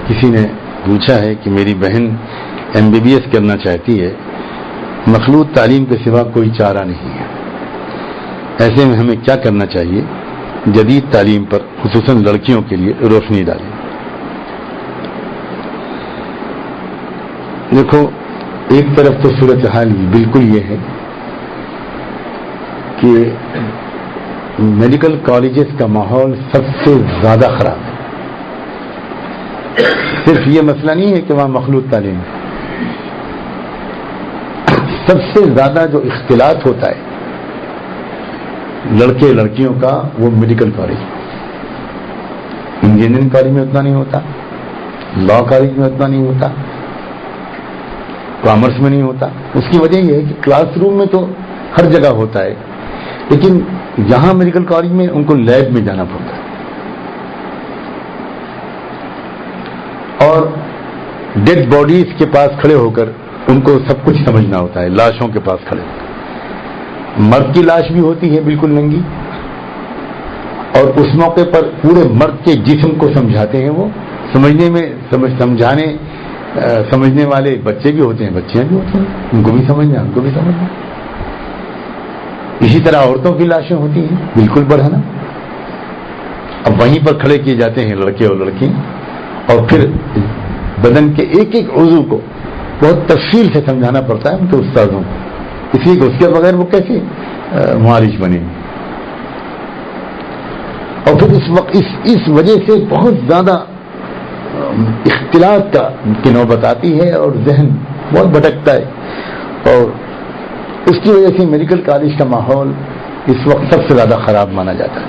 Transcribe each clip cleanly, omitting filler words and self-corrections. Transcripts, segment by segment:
کسی نے پوچھا ہے کہ میری بہن MBBS کرنا چاہتی ہے، مخلوط تعلیم کے سوا کوئی چارہ نہیں ہے، ایسے میں ہمیں کیا کرنا چاہیے؟ جدید تعلیم پر خصوصاً لڑکیوں کے لیے روشنی ڈالیں۔ دیکھو، ایک طرف تو صورتحال بالکل یہ ہے کہ میڈیکل کالجز کا ماحول سب سے زیادہ خراب ہے۔ صرف یہ مسئلہ نہیں ہے کہ وہاں مخلوط تعلیم ہے، سب سے زیادہ جو اختلاط ہوتا ہے لڑکے لڑکیوں کا وہ میڈیکل کالج، انجینئرنگ کالج میں اتنا نہیں ہوتا، لا کالج میں اتنا نہیں ہوتا، کامرس میں نہیں ہوتا۔ اس کی وجہ یہ ہے کہ کلاس روم میں تو ہر جگہ ہوتا ہے، لیکن یہاں میڈیکل کالج میں ان کو لیب میں جانا پڑتا ہے، اور ڈیڈ باڈیز کے پاس کھڑے ہو کر ان کو سب کچھ سمجھنا ہوتا ہے، لاشوں کے پاس کھڑے ہو کر۔ مرد کی لاش بھی ہوتی ہے بالکل ننگی، اور اس موقع پر پورے مرد کے جسم کو سمجھاتے ہیں، وہ سمجھنے والے بچے بھی ہوتے ہیں، بچیاں بھی ہوتی ہیں، ان کو بھی سمجھنا، ان کو بھی سمجھنا۔ اسی طرح عورتوں کی لاشیں ہوتی ہیں بالکل بڑھانا، اب وہیں پر کھڑے کیے جاتے ہیں لڑکے اور لڑکی، اور پھر بدن کے ایک ایک عضو کو بہت تفصیل سے سمجھانا پڑتا ہے ان کے استاذوں کو، اس لیے کہ اس کے بغیر وہ کیسے معالج بنے گے۔ اور پھر اس وجہ سے بہت زیادہ اختلاط کی نوبت آتی ہے اور ذہن بہت بھٹکتا ہے، اور اس کی وجہ سے میڈیکل کالج کا ماحول اس وقت سب سے زیادہ خراب مانا جاتا ہے۔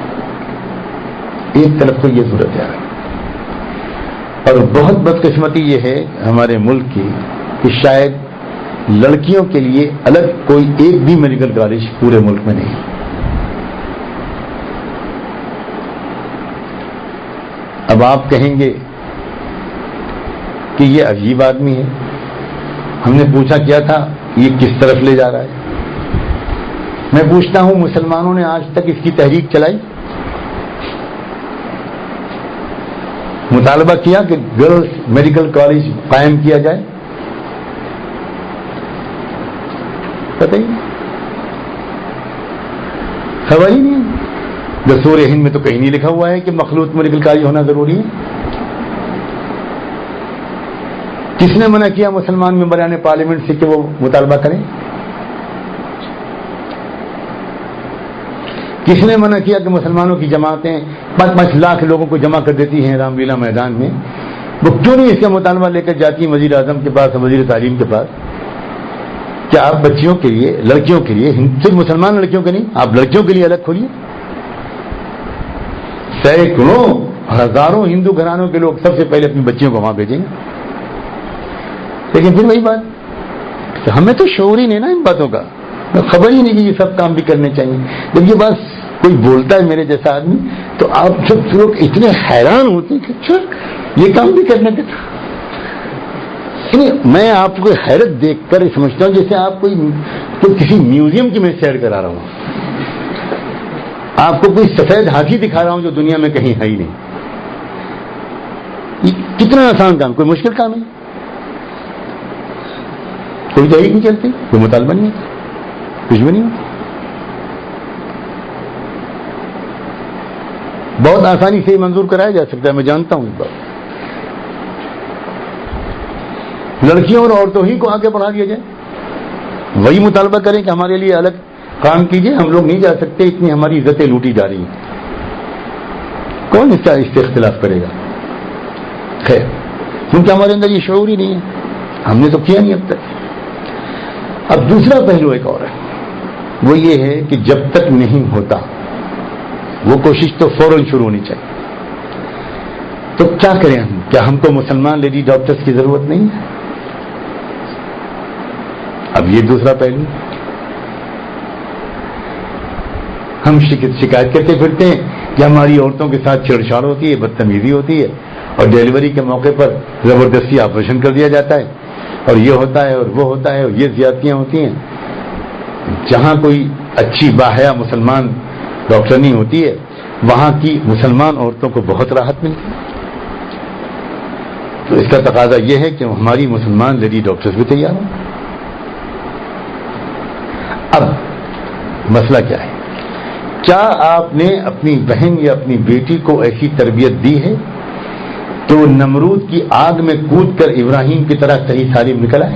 ایک طرف تو یہ صورت ہے، اور بہت بدقسمتی یہ ہے ہمارے ملک کی کہ شاید لڑکیوں کے لیے الگ کوئی ایک بھی میڈیکل کالج پورے ملک میں نہیں۔ اب آپ کہیں گے کہ یہ عجیب آدمی ہے، ہم نے پوچھا کیا تھا یہ کس طرف لے جا رہا ہے؟ میں پوچھتا ہوں مسلمانوں نے آج تک اس کی تحریک چلائی؟ مطالبہ کیا کہ گرلز میڈیکل کالج قائم کیا جائے؟ پتہ ہی نہیں، خبر ہی نہیں۔ دستور ہند میں تو کہیں نہیں لکھا ہوا ہے کہ مخلوط میڈیکل کالج ہونا ضروری ہے۔ کس نے منع کیا مسلمان ممبران پارلیمنٹ سے کہ وہ مطالبہ کریں؟ کس نے منع کیا کہ مسلمانوں کی جماعتیں 5-5 لاکھ لوگوں کو جمع کر دیتی ہیں رام لیلا میدان میں، وہ کیوں نہیں اس کا مطالبہ لے کر جاتی ہیں وزیر اعظم کے پاس، وزیر تعلیم کے پاس؟ کیا آپ بچیوں کے لیے، لڑکیوں کے لیے، صرف مسلمان لڑکیوں کے نہیں، آپ لڑکیوں کے لیے الگ کھولیے؟ سینکڑوں ہزاروں ہندو گھرانوں کے لوگ سب سے پہلے اپنی بچیوں کو وہاں بھیجیں گے، لیکن پھر وہی بات، ہمیں تو شعور ہی نہیں نا ان باتوں کا، خبر ہی نہیں کہ یہ سب کام بھی کرنے چاہیے۔ جب یہ بات کوئی بولتا ہے میرے جیسا آدمی تو آپ سب لوگ اتنے حیران ہوتے ہیں کہ اچھا یہ کام بھی کرنے کا تھا۔ میں آپ کو حیرت دیکھ کر سمجھتا ہوں جیسے آپ کوئی کسی میوزیم کی میں سیر کرا رہا ہوں، آپ کو کوئی سفید ہاتھی دکھا رہا ہوں جو دنیا میں کہیں ہے ہی نہیں۔ یہ کتنا آسان کام، کوئی مشکل کام ہے؟ کوئی تحریک نہیں چلتی، کوئی مطالبہ نہیں ہوتا، کچھ بھی نہیں ہوتا، بہت آسانی سے منظور کرایا جا سکتا ہے، میں جانتا ہوں اس بات۔ لڑکیوں اور عورتوں ہی کو آگے بڑھا دیا جائے، وہی مطالبہ کریں کہ ہمارے لیے الگ کام کیجیے، ہم لوگ نہیں جا سکتے، اتنی ہماری عزتیں لوٹی جا رہی ہیں، کون اس سے اختلاف کرے گا؟ خیر، کیونکہ ہمارے اندر یہ شعور ہی نہیں ہے، ہم نے تو کیا نہیں اب تک۔ اب دوسرا پہلو ایک اور ہے، وہ یہ ہے کہ جب تک نہیں ہوتا وہ کوشش تو فوراً شروع ہونی چاہیے۔ تو کیا کریں ہم؟ کیا ہم کو مسلمان لیڈی ڈاکٹرز کی ضرورت نہیں ہے؟ اب یہ دوسرا پہلو، ہم شکایت کرتے پھرتے ہیں کہ ہماری عورتوں کے ساتھ چھیڑ چھاڑ ہوتی ہے، بدتمیزی ہوتی ہے، اور ڈیلیوری کے موقع پر زبردستی آپریشن کر دیا جاتا ہے، اور یہ ہوتا ہے اور وہ ہوتا ہے، اور یہ زیادتیاں ہوتی ہیں۔ جہاں کوئی اچھی باحیا مسلمان ڈاکٹرنی ہوتی ہے وہاں کی مسلمان عورتوں کو بہت راحت ملتی ہے۔ تو اس کا تقاضا یہ ہے کہ ہماری مسلمان لیڈی ڈاکٹرز بھی تیار ہوں. اب مسئلہ کیا ہے؟ کیا آپ نے اپنی بہن یا اپنی بیٹی کو ایسی تربیت دی ہے کہ وہ نمرود کی آگ میں کود کر ابراہیم کی طرح صحیح سالم نکل آئے؟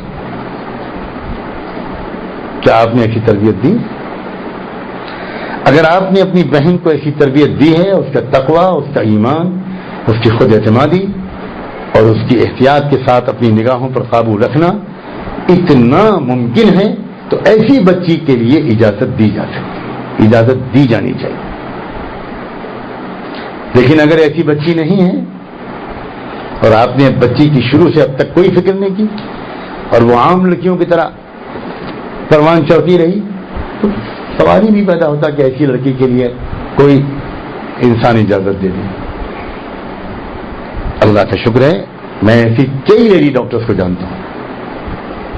کیا آپ نے ایسی تربیت دی؟ اگر آپ نے اپنی بہن کو ایسی تربیت دی ہے، اس کا تقوی، اس کا ایمان، اس کی خود اعتمادی اور اس کی احتیاط کے ساتھ اپنی نگاہوں پر قابو رکھنا اتنا ممکن ہے، تو ایسی بچی کے لیے اجازت دی جا سکتی، اجازت دی جانی چاہیے. لیکن اگر ایسی بچی نہیں ہے اور آپ نے بچی کی شروع سے اب تک کوئی فکر نہیں کی اور وہ عام لڑکیوں کی طرح پروان چڑھتی رہی، تو سوال ہی نہیں پیدا ہوتا کہ ایسی لڑکی کے لیے کوئی انسان اجازت دے دے. اللہ کا شکر ہے میں ایسی کئی لیڈی ڈاکٹرز کو جانتا ہوں،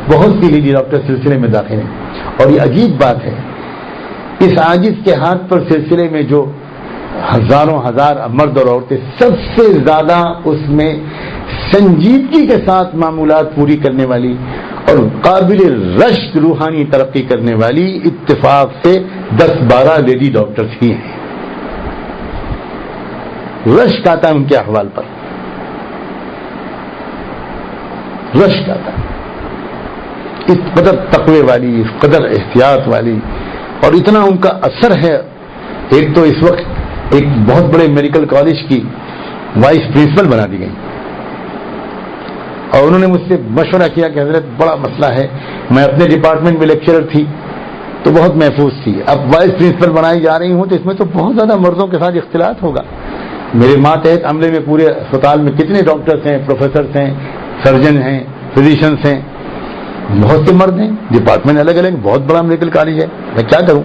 بہت سی لیڈی ڈاکٹر سلسلے میں داخل ہیں. اور یہ عجیب بات ہے، اس عاجز کے ہاتھ پر سلسلے میں جو ہزاروں ہزار مرد اور عورتیں سب سے زیادہ اس میں سنجیدگی کے ساتھ معمولات پوری کرنے والی اور قابل رشک روحانی ترقی کرنے والی اتفاق سے 10-12 لیڈی ڈاکٹرز ہی ہیں. رشک آتا ہے ان کے احوال پر، رشک آتا ہے. اس قدر تقوی والی، اس قدر احتیاط والی، اور اتنا ان کا اثر ہے. ایک تو اس وقت ایک بہت بڑے میڈیکل کالج کی وائس پرنسپل بنا دی گئی، اور انہوں نے مجھ سے مشورہ کیا کہ حضرت بڑا مسئلہ ہے، میں اپنے ڈپارٹمنٹ میں لیکچرر تھی تو بہت محفوظ تھی، اب وائس پرنسپل بنائی جا رہی ہوں تو اس میں تو بہت زیادہ مردوں کے ساتھ اختلاط ہوگا. میرے ماتحت عملے میں پورے اسپتال میں کتنے ڈاکٹرز ہیں، پروفیسرز ہیں، سرجن ہیں، فزیشنز ہیں، بہت سے مرد ہیں، ڈپارٹمنٹ الگ الگ، بہت بڑا میڈیکل کالج ہے، میں کیا کروں؟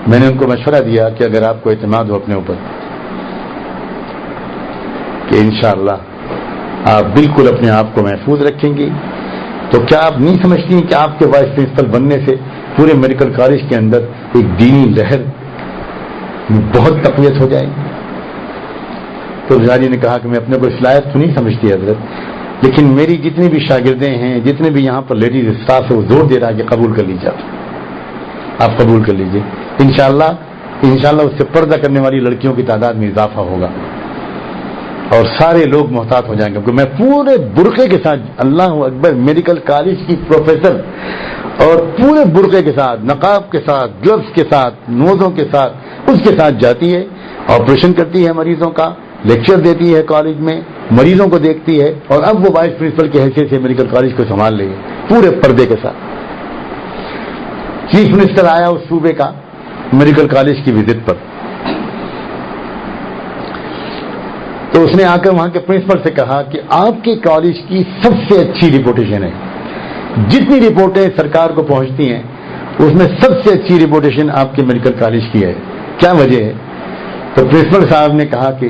میں نے ان کو مشورہ دیا کہ اگر آپ کو اعتماد ہو اپنے اوپر کہ انشاءاللہ آپ بالکل اپنے آپ کو محفوظ رکھیں گی، تو کیا آپ نہیں سمجھتی کہ آپ کے وائس پرنسپل بننے سے پورے میڈیکل کالج کے اندر ایک دینی لہر بہت تقویت ہو جائے گی؟ تو رضا نے کہا کہ میں اپنے کو اس لائق تو نہیں سمجھتی حضرت، لیکن میری جتنی بھی شاگردیں ہیں، جتنے بھی یہاں پر لیڈیز اسٹاف ہے، وہ زور دے رہا ہے کہ قبول کر لیجیے، آپ قبول کر لیجیے. انشاءاللہ اس سے پردہ کرنے والی لڑکیوں کی تعداد میں اضافہ ہوگا اور سارے لوگ محتاط ہو جائیں گے. کیونکہ میں پورے برقعے کے ساتھ، اللہ اکبر، میڈیکل کالج کی پروفیسر اور پورے برقعے کے ساتھ، نقاب کے ساتھ، گلوز کے ساتھ، نوزوں کے ساتھ، اس کے ساتھ جاتی ہے، آپریشن کرتی ہے مریضوں کا، لیکچر دیتی ہے کالج میں، مریضوں کو دیکھتی ہے، اور اب وہ وائس پرنسپل کی حیثیت سے میڈیکل کالج کو سنبھال رہی ہے پورے پردے کے ساتھ. چیف منسٹر آیا اس صوبے کا میڈیکل کالج کی وزٹ پر، تو اس نے آ کر وہاں کے پرنسپل سے کہا کہ آپ کے کالج کی سب سے اچھی رپوٹیشن ہے، جتنی رپورٹیں سرکار کو پہنچتی ہیں اس میں سب سے اچھی رپوٹیشن آپ کے میڈیکل کالج کی ہے، کیا وجہ ہے؟ تو پرنسپل صاحب نے کہا کہ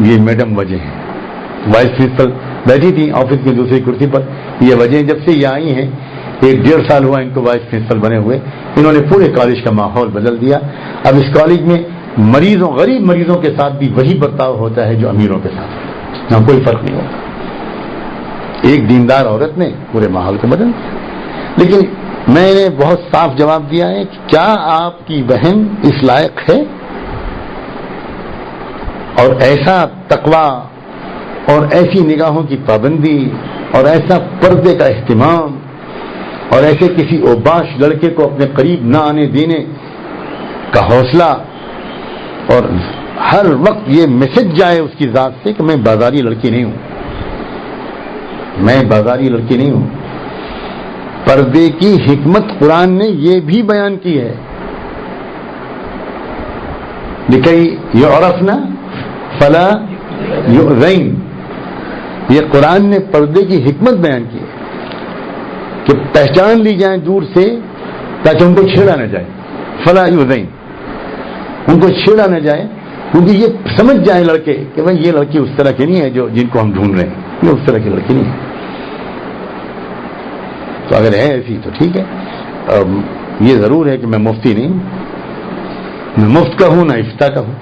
یہ میڈم وجہ ہے. وائس پرنسپل بیٹھی تھی آفس کی دوسری کرسی پر. یہ وجہ جب سے یہ آئی ہیں، 1-1.5 سال ہوا ان کو وائس پرنسپل بنے ہوئے، انہوں نے پورے کالج کا ماحول بدل دیا. اب اس کالج میں غریب مریضوں کے ساتھ بھی وہی برتاؤ ہوتا ہے جو امیروں کے ساتھ، یہاں کوئی فرق نہیں ہوتا. ایک دیندار عورت نے پورے ماحول کو بدل دیا. لیکن میں نے بہت صاف جواب دیا ہے کہ کیا آپ کی بہن اس لائق ہے؟ اور ایسا تقویٰ اور ایسی نگاہوں کی پابندی اور ایسا پردے کا اہتمام اور ایسے کسی اوباش لڑکے کو اپنے قریب نہ آنے دینے کا حوصلہ، اور ہر وقت یہ میسج جائے اس کی ذات سے کہ میں بازاری لڑکی نہیں ہوں، میں بازاری لڑکی نہیں ہوں. پردے کی حکمت قرآن نے یہ بھی بیان کی ہے، لکی یعرفنا فلا یؤذین. یہ قرآن نے پردے کی حکمت بیان کی ہے کہ پہچان لی جائیں دور سے تاکہ ان کو چھیڑا نہ جائے. فلا یؤذین، ان کو چھیڑا نہ جائے، کیونکہ یہ سمجھ جائیں لڑکے کہ بھائی یہ لڑکی اس طرح کی نہیں ہے جن کو ہم ڈھونڈ رہے ہیں، یہ اس طرح کی لڑکی نہیں ہے. تو اگر ہے ایسی تو ٹھیک ہے. یہ ضرور ہے کہ میں مفتی نہیں ہوں، میں مفت کا ہوں نہ افتاء کا ہوں.